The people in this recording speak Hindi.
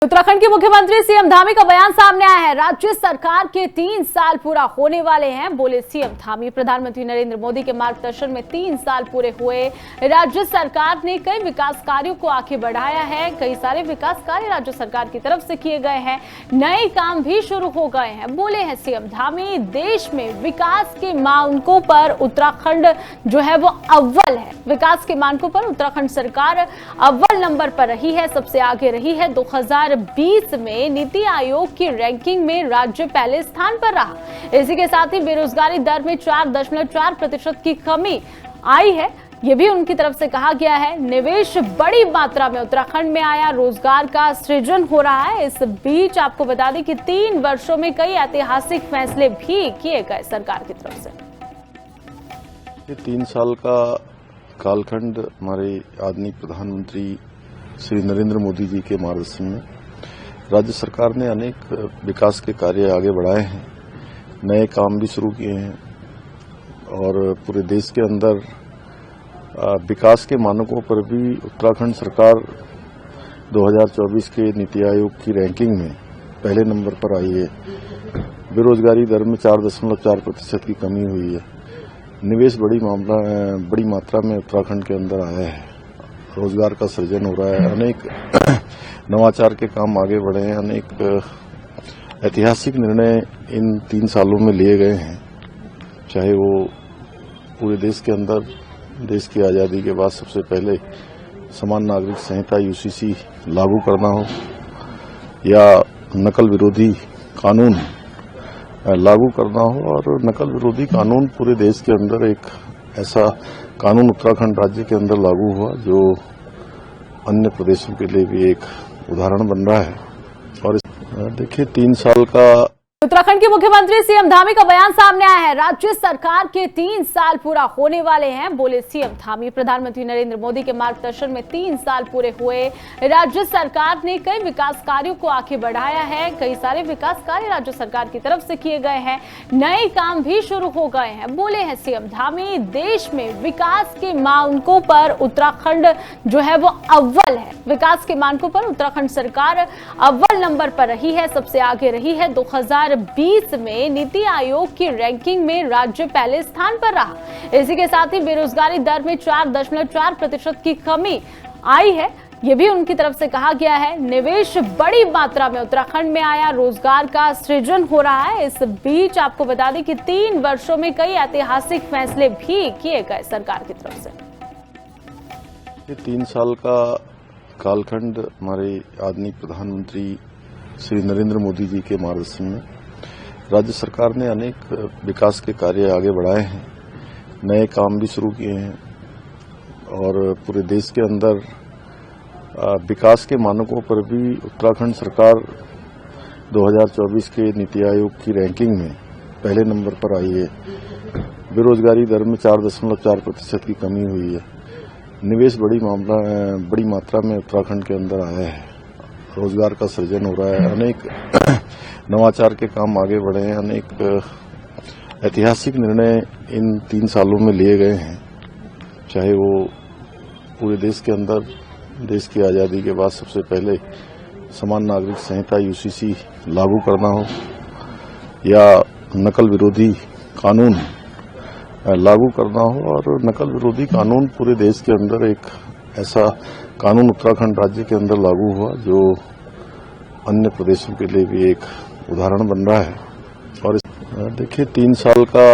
उत्तराखंड के मुख्यमंत्री सीएम धामी का बयान सामने आया है। राज्य सरकार के 3 साल पूरा होने वाले हैं, बोले सीएम धामी। प्रधानमंत्री नरेंद्र मोदी के मार्गदर्शन में 3 साल पूरे हुए। राज्य सरकार ने कई विकास कार्यों को आगे बढ़ाया है। कई सारे विकास कार्य राज्य सरकार की तरफ से किए गए हैं। नए काम भी शुरू हो गए हैं, बोले हैं सीएम धामी। देश में विकास के मानकों पर उत्तराखंड जो है वो अव्वल है। विकास के मानकों पर उत्तराखंड सरकार अव्वल नंबर पर रही है, सबसे आगे रही है। 2020 में नीति आयोग की रैंकिंग में राज्य पहले स्थान पर रहा। इसी के साथ ही बेरोजगारी दर में 4.4% की कमी आई है, ये भी उनकी तरफ से कहा गया है। निवेश बड़ी मात्रा में उत्तराखंड में आया, रोजगार का सृजन हो रहा है। इस बीच आपको बता दें कि 3 वर्षों में कई ऐतिहासिक फैसले भी किए गए सरकार की तरफ से। ये 3 साल का कालखंड हमारे आदरणीय प्रधानमंत्री श्री नरेंद्र मोदी जी के मार्गदर्शन में राज्य सरकार ने अनेक विकास के कार्य आगे बढ़ाए हैं, नए काम भी शुरू किए हैं और पूरे देश के अंदर विकास के मानकों पर भी उत्तराखंड सरकार 2024 के नीति आयोग की रैंकिंग में पहले नंबर पर आई है। बेरोजगारी दर में 4.4% की कमी हुई है। निवेश बड़ी मात्रा में उत्तराखंड के अंदर आया है। रोजगार का सृजन हो रहा है। अनेक नवाचार के काम आगे बढ़े हैं। अनेक ऐतिहासिक निर्णय इन 3 सालों में लिए गए हैं, चाहे वो पूरे देश के अंदर देश की आज़ादी के बाद सबसे पहले समान नागरिक संहिता यूसीसी लागू करना हो या नकल विरोधी कानून लागू करना हो। और नकल विरोधी कानून पूरे देश के अंदर एक ऐसा कानून उत्तराखंड राज्य के अंदर लागू हुआ जो अन्य प्रदेशों के लिए भी एक उदाहरण बन रहा है। और देखिए 3 साल का उत्तराखंड के मुख्यमंत्री सीएम धामी का बयान सामने आया है। राज्य सरकार के 3 साल पूरा होने वाले हैं, बोले सीएम धामी। प्रधानमंत्री नरेंद्र मोदी के मार्गदर्शन में 3 साल पूरे हुए। राज्य सरकार ने कई विकास कार्यों को आगे बढ़ाया है। कई सारे विकास कार्य राज्य सरकार की तरफ से किए गए हैं। नए काम भी शुरू हो गए हैं, बोले हैं सीएम धामी। देश में विकास के मानकों पर उत्तराखंड जो है वो अव्वल है। विकास के मानकों पर उत्तराखंड सरकार अव्वल नंबर पर रही है, सबसे आगे रही है। 2020 में नीति आयोग की रैंकिंग में राज्य पहले स्थान पर रहा। इसी के साथ ही बेरोजगारी दर में 4.4% की कमी आई है, ये भी उनकी तरफ से कहा गया है। निवेश बड़ी मात्रा में उत्तराखंड में आया, रोजगार का सृजन हो रहा है। इस बीच आपको बता दें कि 3 वर्षों में कई ऐतिहासिक फैसले भी किए गए सरकार की तरफ से। ये 3 साल का कालखंड हमारे आदरणीय प्रधानमंत्री श्री नरेंद्र मोदी जी के मार्गदर्शन में राज्य सरकार ने अनेक विकास के कार्य आगे बढ़ाए हैं, नए काम भी शुरू किए हैं और पूरे देश के अंदर विकास के मानकों पर भी उत्तराखंड सरकार 2024 के नीति आयोग की रैंकिंग में पहले नंबर पर आई है। बेरोजगारी दर में 4.4% की कमी हुई है। निवेश बड़ी मात्रा में उत्तराखंड के अंदर आया है। रोजगार का सृजन हो रहा है। अनेक नवाचार के काम आगे बढ़े हैं। अनेक ऐतिहासिक निर्णय इन 3 सालों में लिए गए हैं, चाहे वो पूरे देश के अंदर देश की आज़ादी के बाद सबसे पहले समान नागरिक संहिता यूसीसी लागू करना हो या नकल विरोधी कानून लागू करना हो। और नकल विरोधी कानून पूरे देश के अंदर एक ऐसा कानून उत्तराखंड राज्य के अंदर लागू हुआ जो अन्य प्रदेशों के लिए भी एक उदाहरण बन रहा है। और देखिए 3 साल का